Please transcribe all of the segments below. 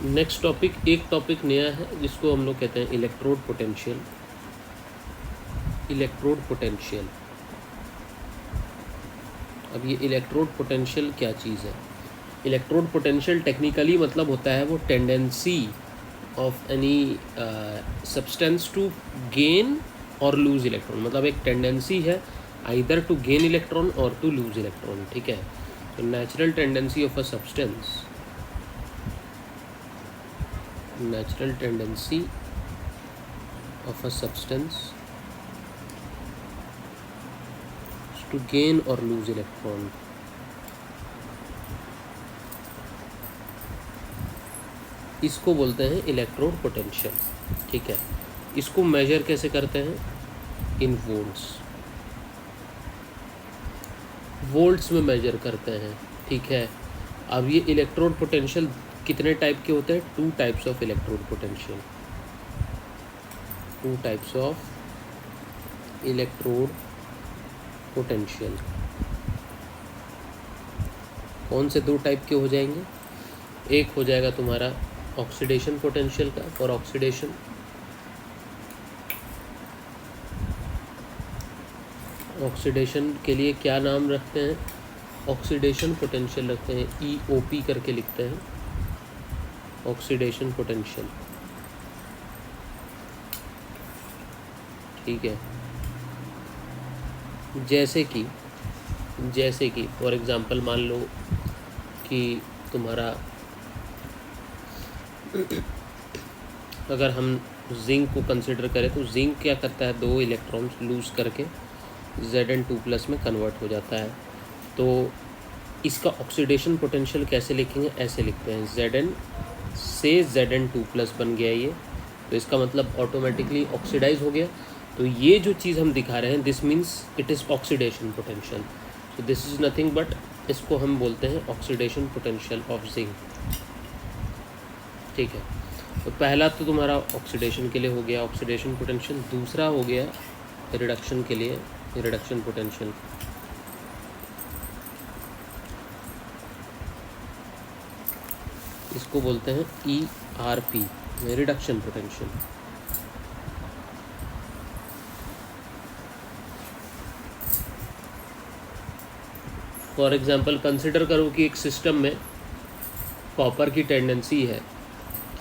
Next topic, एक topic नया है जिसको हम लोग कहते हैं इलेक्ट्रोड पोटेंशियल। इलेक्ट्रोड पोटेंशियल, अब ये इलेक्ट्रोड पोटेंशियल क्या चीज़ है? इलेक्ट्रोड पोटेंशियल टेक्निकली मतलब होता है वो tendency of any substance to gain और लूज इलेक्ट्रॉन, मतलब एक टेंडेंसी है आइदर टू गेन इलेक्ट्रॉन और टू लूज इलेक्ट्रॉन। ठीक है, तो natural tendency of a substance, natural tendency of a substance to gain or lose electron। इसको बोलते हैं इलेक्ट्रोड पोटेंशियल। ठीक है, इसको मेजर कैसे करते हैं? इन वोल्ट्स, वोल्ट्स में मेजर करते हैं। ठीक है, अब ये इलेक्ट्रोड पोटेंशियल कितने टाइप के होते हैं? 2 types of electrode potential. 2 types of electrode potential. कौन से 2 टाइप के हो जाएंगे? एक हो जाएगा तुम्हारा ऑक्सीडेशन पोटेंशियल का, फॉर ऑक्सीडेशन, ऑक्सीडेशन के लिए क्या नाम रखते हैं? ऑक्सीडेशन पोटेंशियल रखते हैं, EOP करके लिखते हैं, ऑक्सीडेशन पोटेंशियल। ठीक है, जैसे कि फॉर एग्जांपल मान लो कि तुम्हारा अगर हम जिंक को कंसिडर करें तो जिंक क्या करता है? 2 इलेक्ट्रॉन्स लूज करके Zn2+ में कन्वर्ट हो जाता है। तो इसका ऑक्सीडेशन पोटेंशियल कैसे लिखेंगे? ऐसे लिखते हैं, Zn से Zn2+ बन गया ये, तो इसका मतलब ऑटोमेटिकली ऑक्सीडाइज हो गया। तो ये जो चीज़ हम दिखा रहे हैं, this means it is oxidation potential. So this is nothing but, इसको हम बोलते हैं ऑक्सीडेशन पोटेंशियल ऑफ जिंक। ठीक है, तो पहला तो तुम्हारा ऑक्सीडेशन के लिए हो गया ऑक्सीडेशन पोटेंशियल, दूसरा हो गया रिडक्शन के लिए रिडक्शन पोटेंशियल। इसको बोलते हैं ERP, reduction potential. For example consider करो कि एक सिस्टम में कॉपर की टेंडेंसी है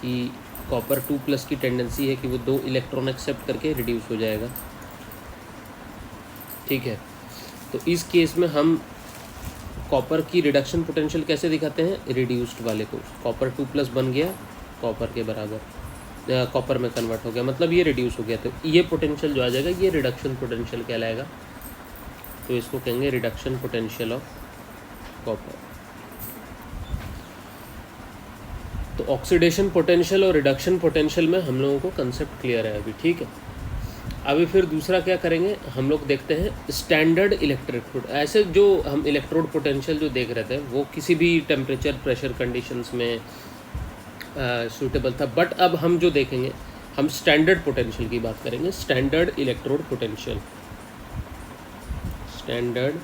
कि कॉपर 2+ की टेंडेंसी है कि वो 2 इलेक्ट्रॉन एक्सेप्ट करके रिड्यूस हो जाएगा। ठीक है, तो इस केस में हम कॉपर की रिडक्शन पोटेंशियल कैसे दिखाते हैं? रिड्यूस्ड वाले को, कॉपर 2+ बन गया, कॉपर के बराबर कॉपर में कन्वर्ट हो गया, मतलब ये रिड्यूस हो गया, तो ये पोटेंशियल जो आ जाएगा ये रिडक्शन पोटेंशियल कहलाएगा। तो इसको कहेंगे रिडक्शन पोटेंशियल ऑफ कॉपर। तो ऑक्सीडेशन पोटेंशियल और रिडक्शन पोटेंशियल में हम लोगों को कंसेप्ट क्लियर है अभी। ठीक है, अभी फिर दूसरा क्या करेंगे हम लोग? देखते हैं स्टैंडर्ड इलेक्ट्रिक, ऐसे जो हम इलेक्ट्रोड पोटेंशियल जो देख रहे थे वो किसी भी टेम्परेचर प्रेशर कंडीशंस में सूटेबल था, बट अब हम जो देखेंगे हम स्टैंडर्ड पोटेंशियल की बात करेंगे, standard electrode potential. Standard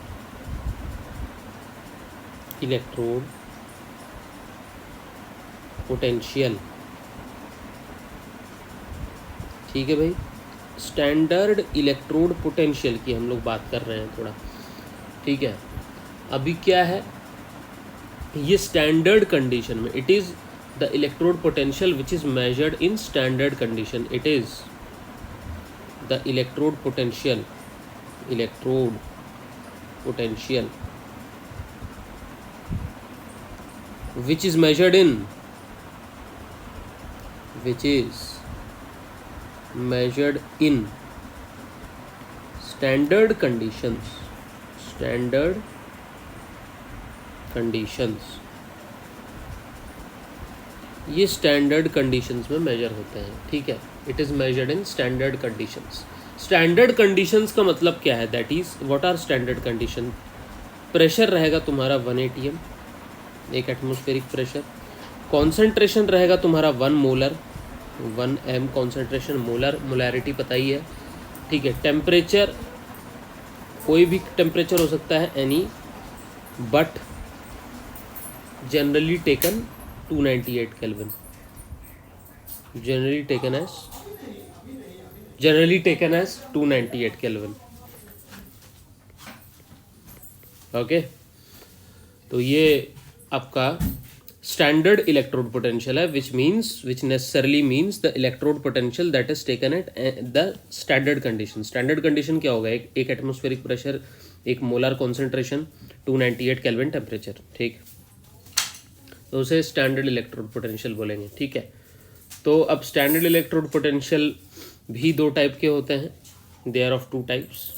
electrode potential. ठीक है भाई, स्टैंडर्ड इलेक्ट्रोड पोटेंशियल की हम लोग बात कर रहे हैं थोड़ा। ठीक है, अभी क्या है ये स्टैंडर्ड कंडीशन में, it is the electrode potential which is measured in standard condition. It is the electrode potential which is measured in standard conditions। ये स्टैंडर्ड कंडीशंस में मेजर होते हैं। ठीक है, it is measured in standard conditions. Standard conditions का मतलब क्या है? That is what are standard condition? Pressure रहेगा तुम्हारा 1 atm, एक एटमॉस्फेरिक प्रेशर। कॉन्सेंट्रेशन रहेगा तुम्हारा 1 मोलर, 1 m कॉन्सेंट्रेशन, मोलैरिटी पता ही है। ठीक है, टेम्परेचर कोई भी टेम्परेचर हो सकता है, any, but generally taken 298 kelvin. generally taken as 298 Kelvin. Okay, तो ये आपका स्टैंडर्ड इलेक्ट्रोड पोटेंशियल है, which necessarily means the electrode potential that is taken at the standard condition. Standard condition क्या होगा? एक एटमॉस्फेरिक प्रेशर, एक मोलर कॉन्सेंट्रेशन, 298 केल्विन टेम्परेचर. ठीक, तो उसे स्टैंडर्ड इलेक्ट्रोड पोटेंशियल बोलेंगे. ठीक है, तो अब स्टैंडर्ड इलेक्ट्रोड पोटेंशियल भी दो टाइप के होते हैं. They are of two types.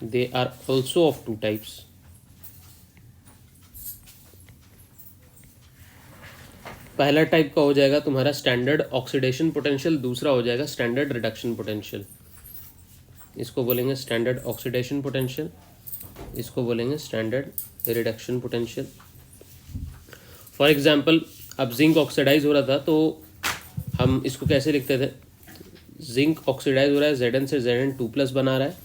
They are also of two types. पहला टाइप का हो जाएगा तुम्हारा स्टैंडर्ड ऑक्सीडेशन पोटेंशियल, दूसरा हो जाएगा स्टैंडर्ड रिडक्शन पोटेंशियल. इसको बोलेंगे स्टैंडर्ड ऑक्सीडेशन पोटेंशियल, इसको बोलेंगे standard reduction potential. For example, अब जिंक ऑक्सीडाइज हो रहा था तो हम इसको कैसे लिखते थे? जिंक ऑक्सीडाइज हो रहा है, Zn से Zn2+ बना रहा है,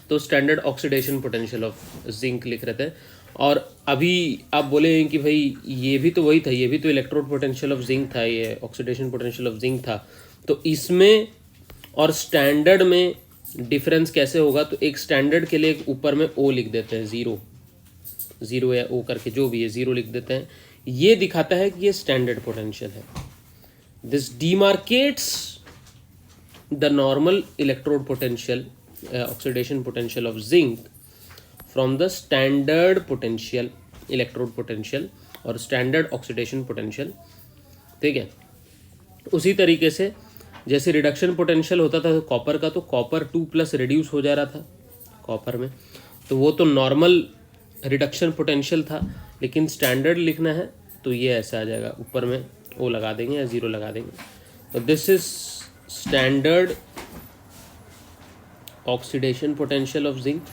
तो standard oxidation potential of zinc लिख रहे थे. और अभी आप बोले कि भाई ये भी तो वही था, ये भी तो इलेक्ट्रोड पोटेंशियल ऑफ जिंक था, ये ऑक्सीडेशन पोटेंशियल ऑफ जिंक था, तो इसमें और स्टैंडर्ड में डिफरेंस कैसे होगा? तो एक स्टैंडर्ड के लिए ऊपर में O लिख देते हैं, जीरो या O करके जो भी है, 0 लिख देते हैं. ये दिखाता है कि ये स्टैंडर्ड पोटेंशियल है. This demarcates the normal electrode potential oxidation potential of zinc from the standard potential electrode potential और standard oxidation potential. ठीक है, उसी तरीके से जैसे रिडक्शन पोटेंशियल होता था कॉपर का, तो कॉपर 2+ रिड्यूस हो जा रहा था कॉपर में, तो वो तो नॉर्मल रिडक्शन पोटेंशियल था. लेकिन स्टैंडर्ड लिखना है तो ये ऐसा आ जाएगा, ऊपर में O लगा देंगे या 0 लगा देंगे. तो this is standard oxidation potential of zinc.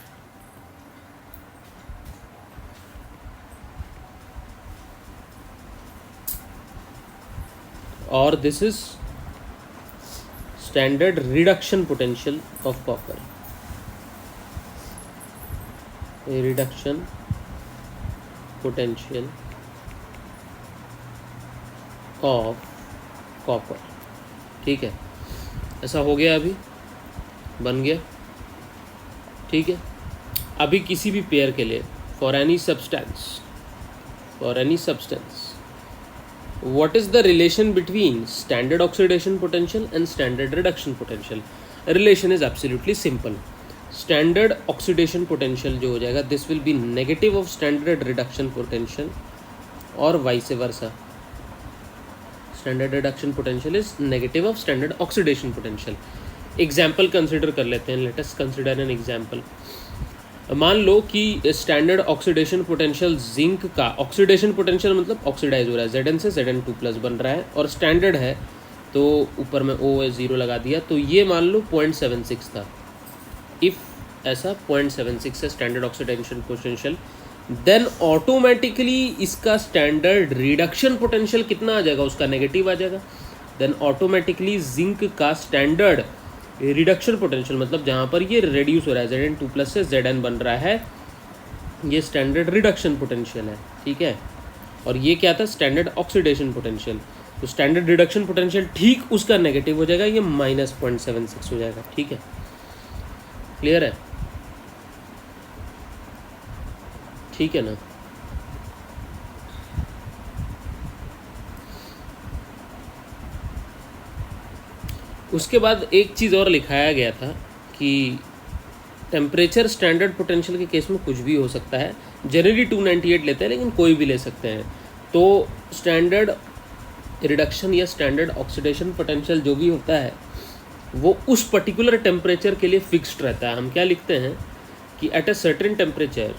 Or this is standard reduction potential of copper. A reduction potential of copper. ठीक है, ऐसा हो गया, अभी बन गया. ठीक है, अभी किसी भी पेयर के लिए for any substance what is the relation between standard oxidation potential and standard reduction potential? Relation is absolutely simple. Standard oxidation potential जो हो जाएगा, this will be negative of standard reduction potential और vice versa. Standard reduction potential is negative of standard oxidation potential. Example consider कर लेते हैं. Let us consider an example. मान लो कि स्टैंडर्ड ऑक्सीडेशन पोटेंशियल जिंक का, ऑक्सीडेशन पोटेंशियल मतलब oxidise हो रहा है, Zn से Zn2+ बन रहा है और स्टैंडर्ड है, तो ऊपर में O 0 लगा दिया, तो ये मान लो 0.76 था. इफ़ ऐसा 0.76 है standard oxidation potential, then automatically इसका स्टैंडर्ड रिडक्शन पोटेंशियल कितना आ जाएगा? उसका नेगेटिव आ जाएगा. देन ऑटोमेटिकली जिंक का स्टैंडर्ड रिडक्शन पोटेंशियल, मतलब जहाँ पर ये रिड्यूस हो रहा है Zn2+ से Zn बन रहा है, ये स्टैंडर्ड रिडक्शन पोटेंशियल है. ठीक है, और ये क्या था? Standard oxidation potential. तो स्टैंडर्ड रिडक्शन पोटेंशियल ठीक उसका नेगेटिव हो जाएगा, ये -0.76 हो जाएगा. ठीक है, क्लियर है? ठीक है ना? उसके बाद एक चीज़ और लिखाया गया था कि टेम्परेचर स्टैंडर्ड पोटेंशियल के केस में कुछ भी हो सकता है. जनरली 298 लेते हैं, लेकिन कोई भी ले सकते हैं. तो स्टैंडर्ड रिडक्शन या स्टैंडर्ड ऑक्सीडेशन पोटेंशियल जो भी होता है, वो उस पर्टिकुलर टेम्परेचर के लिए फिक्स्ड रहता है. हम क्या लिखते हैं कि at a certain temperature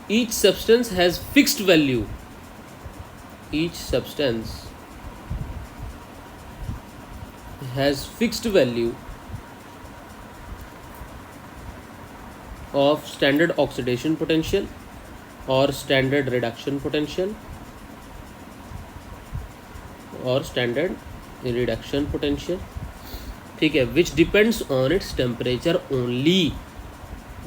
each substance has fixed value. Each substance has fixed value of standard oxidation potential or standard reduction potential or standard reduction potential. ठीक है, which depends on its temperature only.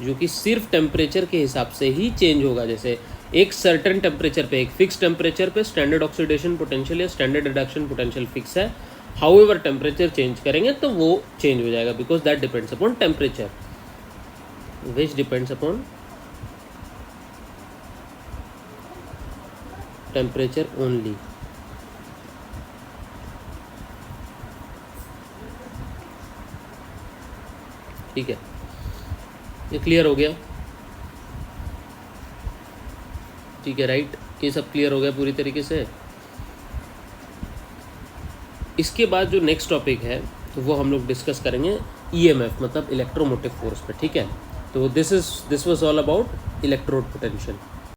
जो कि सिर्फ temperature के हिसाब से ही change होगा। जैसे एक सर्टेन टेम्परेचर पे, एक फिक्स टेम्परेचर पे स्टैंडर्ड ऑक्सीडेशन पोटेंशियल या स्टैंडर्ड रिडक्शन पोटेंशियल फिक्स है। हाउएवर टेम्परेचर चेंज करेंगे तो वो चेंज हो जाएगा, because that depends upon temperature, which depends upon temperature only. ठीक है, ये क्लियर हो गया? ठीक है, राइट, ये सब क्लियर हो गया पूरी तरीके से। इसके बाद जो नेक्स्ट टॉपिक है तो वो हम लोग डिस्कस करेंगे ईएमएफ, मतलब इलेक्ट्रोमोटिव फोर्स पे। ठीक है, तो this was all about electrode potential.